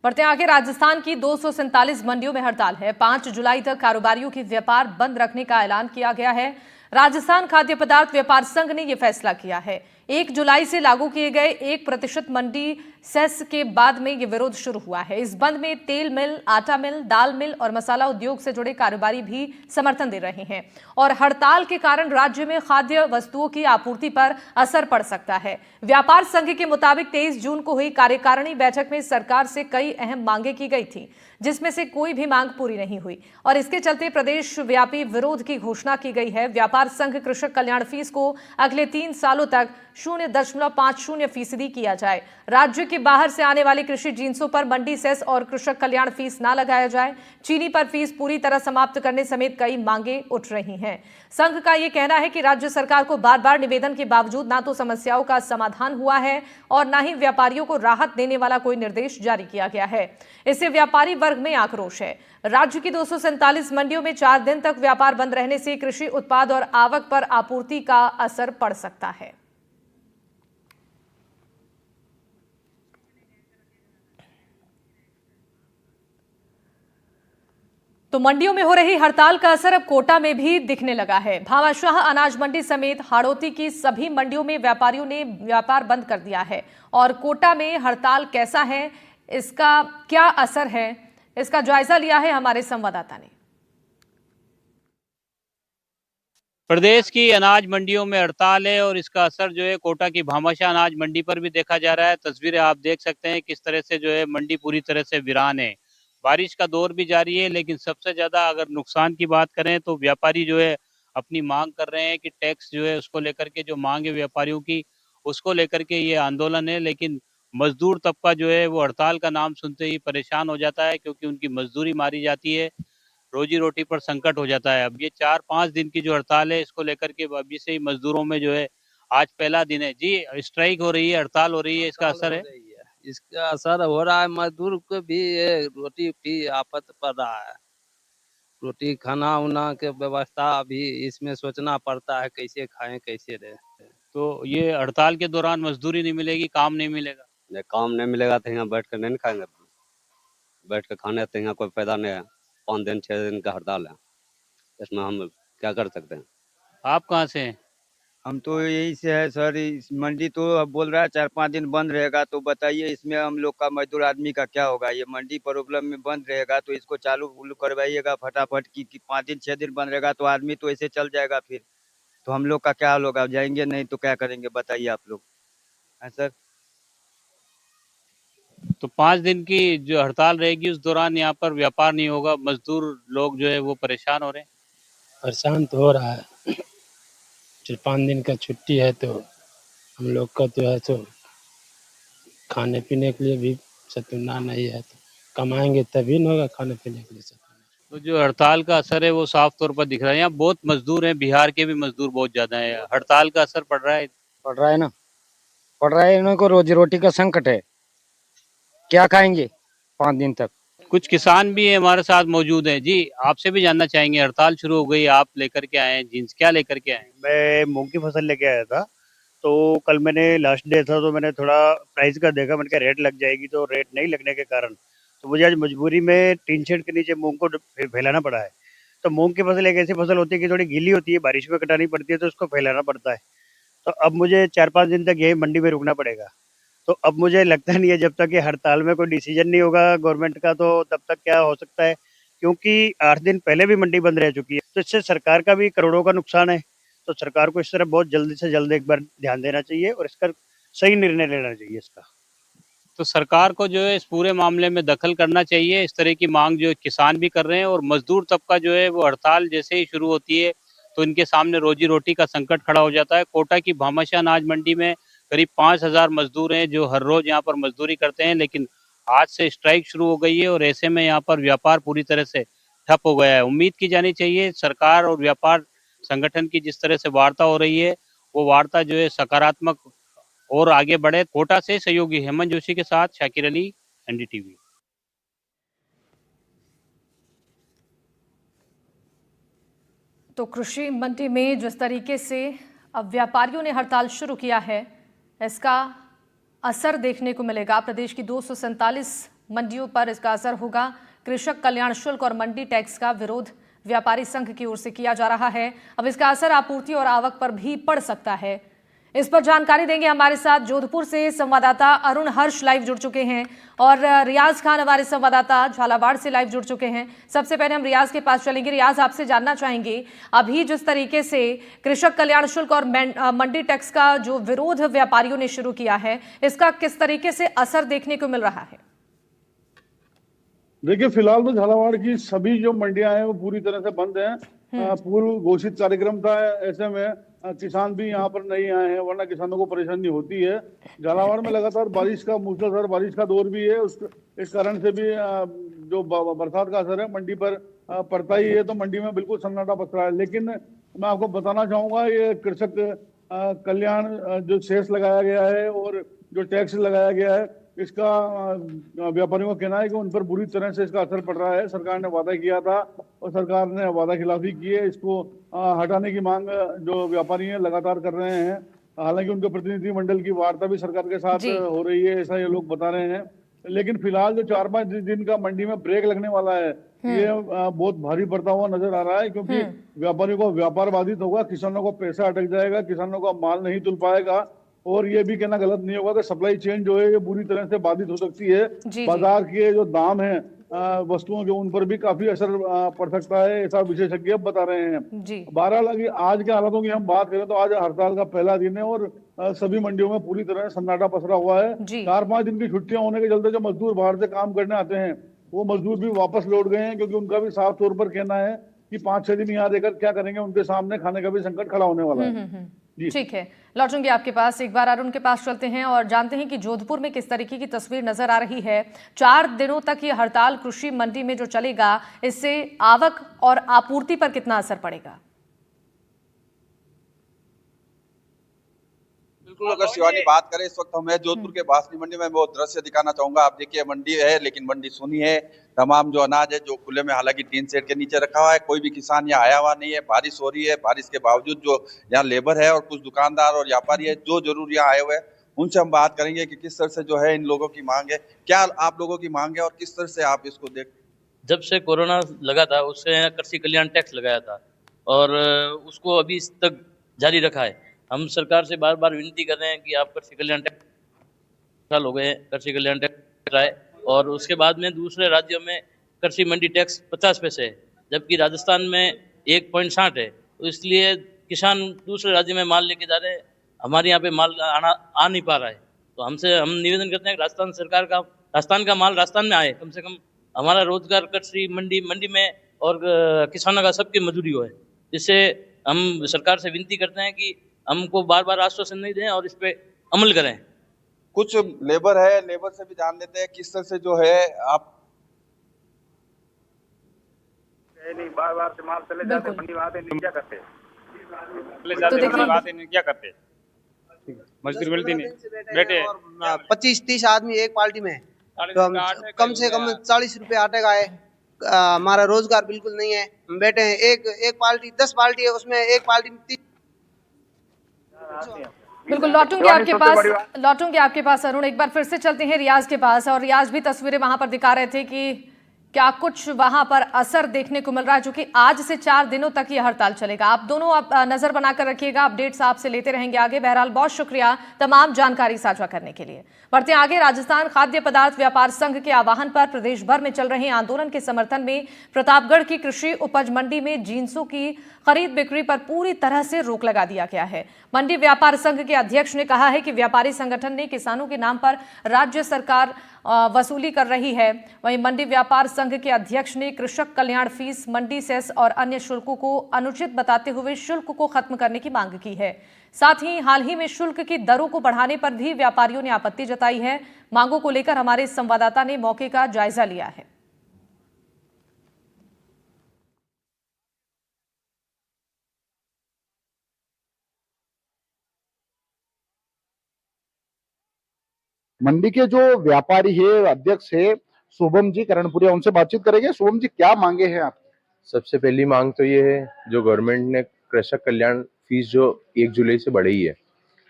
बढ़ते आगे, राजस्थान की 247 मंडियों में हड़ताल है। 5 जुलाई तक कारोबारियों की व्यापार बंद रखने का ऐलान किया गया है। राजस्थान खाद्य पदार्थ व्यापार संघ ने यह फैसला किया है। 1 जुलाई से लागू किए गए 1% मंडी सेस के बाद में यह विरोध शुरू हुआ है। इस बंद में तेल मिल, आटा मिल, दाल मिल और मसाला उद्योग से जुड़े कारोबारी भी समर्थन दे रहे हैं और हड़ताल के कारण राज्य में खाद्य वस्तुओं की आपूर्ति पर असर पड़ सकता है। व्यापार संघ के मुताबिक 23 जून को हुई कार्यकारिणी बैठक में सरकार से कई अहम मांगे की गई थी, जिसमें से कोई भी मांग पूरी नहीं हुई और इसके चलते प्रदेश व्यापी विरोध की घोषणा की गई है। व्यापार संघ कृषक कल्याण फीस को अगले 3 सालों तक 0.50% किया जाए। राज्य के बाहर से आने वाली कृषि जिन्सों पर मंडी सेस और कृषक कल्याण फीस न लगाया जाए। चीनी पर फीस पूरी तरह समाप्त करने समेत कई मांगे उठ रही हैं। संघ का यह कहना है कि राज्य सरकार को बार बार निवेदन के बावजूद ना तो समस्याओं का समाधान हुआ है और न ही व्यापारियों को राहत देने वाला कोई निर्देश जारी किया गया है। इससे व्यापारी वर्ग में आक्रोश है। राज्य की 247 मंडियों में 4 दिन तक व्यापार बंद रहने से कृषि उत्पाद और आवक पर आपूर्ति का असर पड़ सकता है। तो मंडियों में हो रही हड़ताल का असर अब कोटा में भी दिखने लगा है। भामाशाह अनाज मंडी समेत हाड़ौती की सभी मंडियों में व्यापारियों ने व्यापार बंद कर दिया है और कोटा में हड़ताल कैसा है, इसका क्या असर है, इसका जायजा लिया है हमारे संवाददाता ने। प्रदेश की अनाज मंडियों में हड़ताल है और इसका असर जो है कोटा की भामाशाह अनाज मंडी पर भी देखा जा रहा है। तस्वीरें आप देख सकते हैं किस तरह से जो है मंडी पूरी तरह से वीरान है। बारिश का दौर भी जारी है, लेकिन सबसे ज्यादा अगर नुकसान की बात करें तो व्यापारी जो है अपनी मांग कर रहे हैं कि टैक्स जो है उसको लेकर के जो मांग है व्यापारियों की, उसको लेकर के ये आंदोलन है। लेकिन मजदूर तबका जो है वो हड़ताल का नाम सुनते ही परेशान हो जाता है, क्योंकि उनकी मजदूरी मारी जाती है, रोजी रोटी पर संकट हो जाता है। अब ये 4-5 दिन की जो हड़ताल है इसको लेकर के अभी से ही मजदूरों में जो है, आज पहला दिन है जी, स्ट्राइक हो रही है, हड़ताल हो रही है, इसका असर है। इसका असर हो रहा है, मजदूर को भी ये रोटी भी आफत पड़ रहा है। रोटी खाना उना के व्यवस्था भी इसमें सोचना पड़ता है, कैसे खाएं कैसे रहे। तो ये हड़ताल के दौरान मजदूरी नहीं मिलेगी, काम नहीं मिलेगा। काम नहीं मिलेगा तो यहाँ बैठ कर नहीं खाएंगे, बैठ कर खाने तो यहाँ कोई फायदा नहीं है। 5 दिन 6 दिन का हड़ताल है, इसमें हम क्या कर सकते हैं। आप कहाँ से हैं? हम तो यही से है सर। इस मंडी तो अब बोल रहा है 4-5 दिन बंद रहेगा, तो बताइए इसमें हम लोग का मजदूर आदमी का क्या होगा। ये मंडी प्रॉब्लम में बंद रहेगा तो इसको चालू करवाइएगा फटाफट की 5 दिन 6 दिन बंद रहेगा तो आदमी तो ऐसे चल जाएगा, फिर तो हम लोग का क्या हाल होगा। जाएंगे नहीं तो क्या करेंगे, बताइए आप लोग। है सर। तो 5 दिन की जो हड़ताल रहेगी उस दौरान यहाँ पर व्यापार नहीं होगा, मजदूर लोग जो है वो परेशान हो रहे हैं। परेशान तो हो रहा है। 4-5 दिन का छुट्टी है तो हम लोग का जो है तो खाने पीने के लिए भी सतुना नहीं है, तो कमाएंगे तभी न होगा खाने पीने के लिए सतुना। तो जो हड़ताल का असर है वो साफ तौर पर दिख रहा है। यहाँ बहुत मजदूर हैं, बिहार के भी मजदूर बहुत ज्यादा हैं। हड़ताल का असर पड़ रहा है। पड़ रहा है ना, पड़ रहा है। इनको रोजी रोटी का संकट है, क्या खाएंगे 5 दिन तक। कुछ किसान भी हमारे साथ मौजूद हैं जी, आपसे भी जानना चाहेंगे। हड़ताल शुरू हो गई, आप लेकर के आए हैं जींस, क्या लेकर के आए हैं? मैं मूंग की फसल लेके आया था, तो कल मैंने लास्ट डे था तो मैंने थोड़ा प्राइस का देखा, मैंने कहा रेट लग जाएगी, तो रेट नहीं लगने के कारण तो मुझे आज मजबूरी में टीन शेड के नीचे मूंग को फैलाना पड़ा है। तो मूंग की फसल एक ऐसी फसल होती है कि थोड़ी गीली होती है, बारिश में कटानी पड़ती है, तो उसको फैलाना पड़ता है। तो अब मुझे 4-5 दिन तक यही मंडी में रुकना पड़ेगा। तो अब मुझे लगता नहीं है, जब तक ये हड़ताल में कोई डिसीजन नहीं होगा गवर्नमेंट का, तो तब तक क्या हो सकता है, क्योंकि 8 दिन पहले भी मंडी बंद रह चुकी है। तो इससे सरकार का भी करोड़ों का नुकसान है। तो सरकार को इस तरह बहुत जल्दी से जल्द एक बार ध्यान देना चाहिए और इसका सही निर्णय लेना चाहिए इसका। तो सरकार को जो है इस पूरे मामले में दखल करना चाहिए। इस तरह की मांग जो किसान भी कर रहे हैं और मजदूर तबका जो है वो हड़ताल जैसे ही शुरू होती है तो इनके सामने रोजी रोटी का संकट खड़ा हो जाता है। कोटा की भामाशाह अनाज मंडी में करीब 5,000 मजदूर हैं जो हर रोज यहाँ पर मजदूरी करते हैं, लेकिन आज से स्ट्राइक शुरू हो गई है और ऐसे में यहाँ पर व्यापार पूरी तरह से ठप हो गया है। उम्मीद की जानी चाहिए सरकार और व्यापार संगठन की जिस तरह से वार्ता हो रही है वो वार्ता जो है सकारात्मक और आगे बढ़े। कोटा से सहयोगी हेमंत जोशी के साथ शाकिर अली, एनडीटीवी। तो कृषि मंडी में जिस तरीके से अब व्यापारियों ने हड़ताल शुरू किया है, इसका असर देखने को मिलेगा। प्रदेश की 247 मंडियों पर इसका असर होगा। कृषक कल्याण शुल्क और मंडी टैक्स का विरोध व्यापारी संघ की ओर से किया जा रहा है। अब इसका असर आपूर्ति और आवक पर भी पड़ सकता है। इस पर जानकारी देंगे हमारे साथ जोधपुर से संवाददाता अरुण हर्ष लाइव जुड़ चुके हैं और रियाज खान हमारे संवाददाता झालावाड़ से लाइव जुड़ चुके हैं। सबसे पहले हम रियाज के पास चलेंगे। रियाज, आपसे जानना चाहेंगे अभी जिस तरीके से कृषक कल्याण शुल्क और मंडी टैक्स का जो विरोध व्यापारियों ने शुरू किया है, इसका किस तरीके से असर देखने को मिल रहा है? देखिए, फिलहाल तो झालावाड़ की सभी जो मंडियां हैं वो पूरी तरह से बंद हैं। पूर्व घोषित कार्यक्रम था, ऐसे में किसान भी यहाँ पर नहीं आए हैं, वरना किसानों को परेशानी होती है। झालावाड़ में लगातार बारिश का मूसलाधार बारिश का दौर भी है, इस कारण से भी जो बरसात का असर है मंडी पर पड़ता ही है, तो मंडी में बिल्कुल सन्नाटा पसरा है। लेकिन मैं आपको बताना चाहूंगा, ये कृषक कल्याण जो सेस लगाया गया है और जो टैक्स लगाया गया है, इसका व्यापारियों का कहना है कि उन पर बुरी तरह से इसका असर पड़ रहा है। सरकार ने वादा किया था और सरकार ने वादा खिलाफी की है। इसको हटाने की मांग जो व्यापारी हैं लगातार कर रहे हैं। हालांकि उनके प्रतिनिधि मंडल की वार्ता भी सरकार के साथ हो रही है, ऐसा ये लोग बता रहे हैं। लेकिन फिलहाल जो 4-5 दिन का मंडी में ब्रेक लगने वाला है, ये बहुत भारी पड़ता हुआ नजर आ रहा है, क्योंकि व्यापारियों को व्यापार बाधित होगा, किसानों को पैसा अटक जाएगा, किसानों का माल नहीं तुल पाएगा। और ये भी कहना गलत नहीं होगा कि सप्लाई चेन जो है ये बुरी तरह से बाधित हो सकती है। बाजार के जो दाम है वस्तुओं के, उन पर भी काफी असर पड़ सकता है, ऐसा विशेषज्ञ बता रहे हैं। बहरहाल अगर आज के हालातों की हम बात करें तो आज हड़ताल का पहला दिन है और सभी मंडियों में पूरी तरह सन्नाटा पसरा हुआ है। 4-5 दिन की छुट्टियां होने के चलते जो मजदूर बाहर से काम करने आते हैं वो मजदूर भी वापस लौट गए हैं, क्योंकि उनका भी साफ तौर पर कहना है कि 5-6 दिन यहाँ रहकर क्या करेंगे, उनके सामने खाने का भी संकट खड़ा होने वाला है। ठीक है, लौटूंगी आपके पास। एक बार अरुण के पास चलते हैं और जानते हैं कि जोधपुर में किस तरीके की तस्वीर नजर आ रही है। 4 दिनों तक ये हड़ताल कृषि मंडी में जो चलेगा, इससे आवक और आपूर्ति पर कितना असर पड़ेगा? बिल्कुल, अगर शिवानी बात करें, इस वक्त हमें जोधपुर के बासनी मंडी में वो दृश्य दिखाना चाहूंगा। आप देखिए, मंडी है लेकिन मंडी सुनी है। तमाम जो अनाज है जो खुले में हालांकि टीन शेड के नीचे रखा हुआ है, कोई भी किसान यहाँ आया हुआ नहीं है। बारिश हो रही है, बारिश के बावजूद जो यहाँ लेबर है और कुछ दुकानदार और व्यापारी है जो जरूर यहाँ आए हुए हैं, उनसे हम बात करेंगे कि किस तरह से जो है इन लोगों की मांग है, क्या आप लोगों की मांग है और किस तरह से आप इसको देख। जब से कोरोना लगा था उससे कृषि कल्याण टैक्स लगाया था और उसको अभी तक जारी रखा है। हम सरकार से बार बार विनती कर रहे हैं कि आप कृषि कल्याण टैक्स, साल हो गए हैं कृषि कल्याण टैक्स आए, और उसके बाद में दूसरे राज्यों में कृषि मंडी टैक्स 50 पैसे है, जबकि राजस्थान में 1.60 है। तो इसलिए किसान दूसरे राज्य में माल लेके जा रहे हैं, हमारे यहाँ पे माल आ नहीं पा रहा है। तो हम निवेदन करते हैं कि राजस्थान का माल राजस्थान में आए, कम से कम हमारा रोजगार कृषि मंडी में और किसानों का सबकी मजदूरी हो, जिससे हम सरकार से विनती करते हैं कि हमको बार बार आश्वासन नहीं दें और इस पे अमल करें। कुछ लेबर है, लेबर से भी जान लेते हैं किस तरह से जो है आप नहीं बार से माल चले जाते, मंडी आते नहीं, क्या करते? क्या करते? मजदूरी मिलती नहीं, बैठे 25-30 आदमी एक पार्टी में, तो हम कम से कम 40 रुपए आटे का है। हमारा रोजगार बिल्कुल नहीं है, हम बैठे हैं। एक पार्टी 10 पार्टी है, उसमें एक पार्टी में 30। बिल्कुल, लौटूंगे आपके पास अरुण। एक बार फिर से चलते हैं रियाज के पास, और रियाज भी तस्वीरें वहां पर दिखा रहे थे कि क्या कुछ वहां पर असर देखने को मिल रहा है, जो कि आज से 4 दिनों तक ये हड़ताल चलेगा। आप दोनों नजर बनाकर रखिएगा, अपडेट्स आपसे लेते रहेंगे आगे। बहरहाल बहुत शुक्रिया तमाम जानकारी साझा करने के लिए। बढ़ते हैं आगे। राजस्थान खाद्य पदार्थ व्यापार संघ के आह्वान पर प्रदेश भर में चल रहे आंदोलन के समर्थन में प्रतापगढ़ की कृषि उपज मंडी में जींसों की खरीद बिक्री पर पूरी तरह से रोक लगा दिया गया है। मंडी व्यापार संघ के अध्यक्ष ने कहा है कि व्यापारी संगठन ने किसानों के नाम पर राज्य सरकार वसूली कर रही है। वहीं मंडी व्यापार संघ के अध्यक्ष ने कृषक कल्याण फीस, मंडी सेस और अन्य शुल्कों को अनुचित बताते हुए शुल्क को खत्म करने की मांग की है। साथ ही हाल ही में शुल्क की दरों को बढ़ाने पर भी व्यापारियों ने आपत्ति जताई है। मांगों को लेकर हमारे संवाददाता ने मौके का जायजा लिया है। मंडी के जो व्यापारी है, अध्यक्ष है शुभम जी करणपुरिया, उनसे बातचीत करेंगे। शुभम जी, क्या मांगे हैं आप? सबसे पहली मांग तो ये है, जो गवर्नमेंट ने कृषक कल्याण फीस जो 1 जुलाई से बढ़ी है,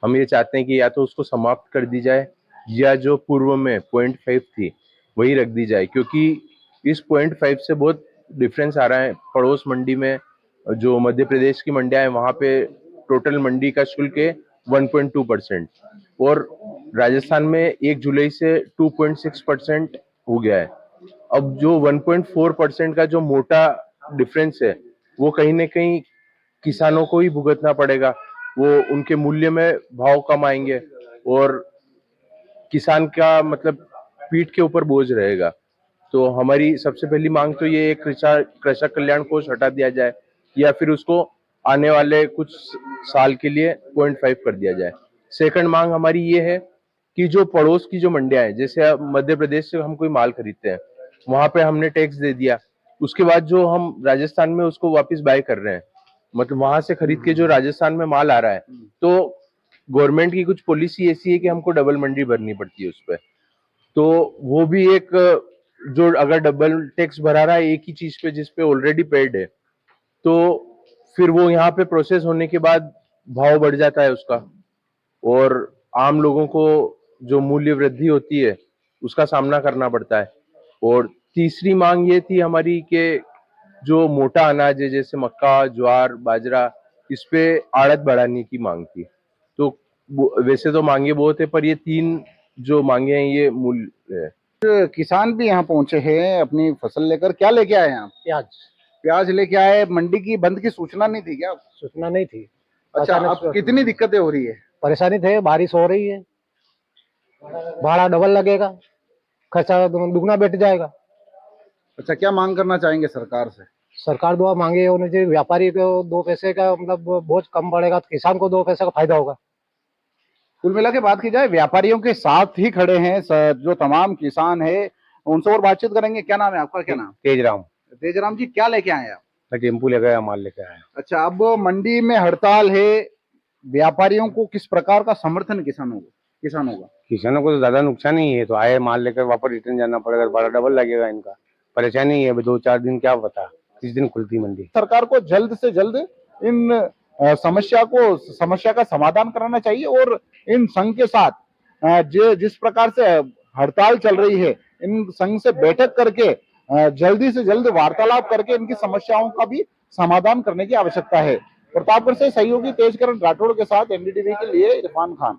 हम ये चाहते हैं कि या तो उसको समाप्त कर दी जाए, या जो पूर्व में 0.5 थी वही रख दी जाए, क्योंकि इस 0.5 से बहुत डिफरेंस आ रहा है। पड़ोस मंडी में जो मध्य प्रदेश की मंडियां हैं वहां पे टोटल मंडी का शुल्क है 1.2% और राजस्थान में 1 जुलाई से 2.6% हो गया है। अब जो 1.4% का जो मोटा डिफरेंस है वो कहीं ना कहीं किसानों को ही भुगतना पड़ेगा। वो उनके मूल्य में भाव कम आएंगे और किसान का मतलब पीठ के ऊपर बोझ रहेगा। तो हमारी सबसे पहली मांग तो ये कृषक कल्याण कोष हटा दिया जाए या फिर उसको आने वाले कुछ साल के लिए 0.5 कर दिया जाए। सेकंड मांग हमारी ये है कि जो पड़ोस की जो मंडियां हैं, जैसे अब मध्य प्रदेश से हम कोई माल खरीदते हैं, वहां पे हमने टैक्स दे दिया, उसके बाद जो हम राजस्थान में उसको वापस बाय कर रहे हैं, मतलब वहां से खरीद के जो राजस्थान में माल आ रहा है, तो गवर्नमेंट की कुछ पॉलिसी ऐसी है कि हमको डबल मंडी भरनी पड़ती है उस पर। तो वो भी एक, जो अगर डबल टैक्स भरा रहा है एक ही चीज पे जिसपे ऑलरेडी पेड है, तो फिर वो यहाँ पे प्रोसेस होने के बाद भाव बढ़ जाता है उसका और आम लोगों को जो मूल्य वृद्धि होती है उसका सामना करना पड़ता है। और तीसरी मांग ये थी हमारी कि जो मोटा अनाज है जैसे मक्का, ज्वार, बाजरा, इस पे आड़त बढ़ाने की मांग थी। तो वैसे तो मांगे बहुत है पर ये 3 जो मांगे हैं ये मूल्य है। किसान भी यहाँ पहुंचे हैं अपनी फसल लेकर, क्या लेके आए हैं आप? प्याज लेके आए। मंडी की बंद की सूचना नहीं थी क्या? सूचना नहीं थी। अच्छा, अब कितनी दिक्कतें हो रही है? परेशानी थे, बारिश हो रही है, भाड़ा डबल लगेगा, खर्चा दुगना बैठ जाएगा। अच्छा, क्या मांग करना चाहेंगे सरकार से? सरकार द्वारा मांगे होने चाहिए, व्यापारी को 2 पैसे का मतलब बोझ कम पड़ेगा, तो किसान को 2 पैसे का फायदा होगा। कुल मिला के बात की जाए, व्यापारियों के साथ ही खड़े हैं जो तमाम किसान है, उनसे और बातचीत करेंगे। क्या नाम है आपका? क्या नाम? तेजराम। तेजराम जी, क्या लेके आए आप? टेम्पू लेके आया, माल लेके आया। अच्छा, अब मंडी में हड़ताल है, व्यापारियों को किस प्रकार का समर्थन किसानों को तो ज्यादा नुकसान ही है, तो आए माल लेकर वापस रिटर्न जाना पड़ेगा, भाड़ा डबल लगेगा, इनका परेशानी है। 2-4 दिन क्या पता किस दिन खुलती मंडी। सरकार को जल्द से जल्द इन समस्या का समाधान कराना चाहिए और इन संघ के साथ जिस प्रकार से हड़ताल चल रही है, इन संघ से बैठक करके जल्दी से जल्द वार्तालाप करके इनकी समस्याओं का भी समाधान करने की आवश्यकता है। प्रतापगढ़ से सहयोगी तेजकरण राठौड़ के साथ एनडीटीवी के लिए इरफान खान।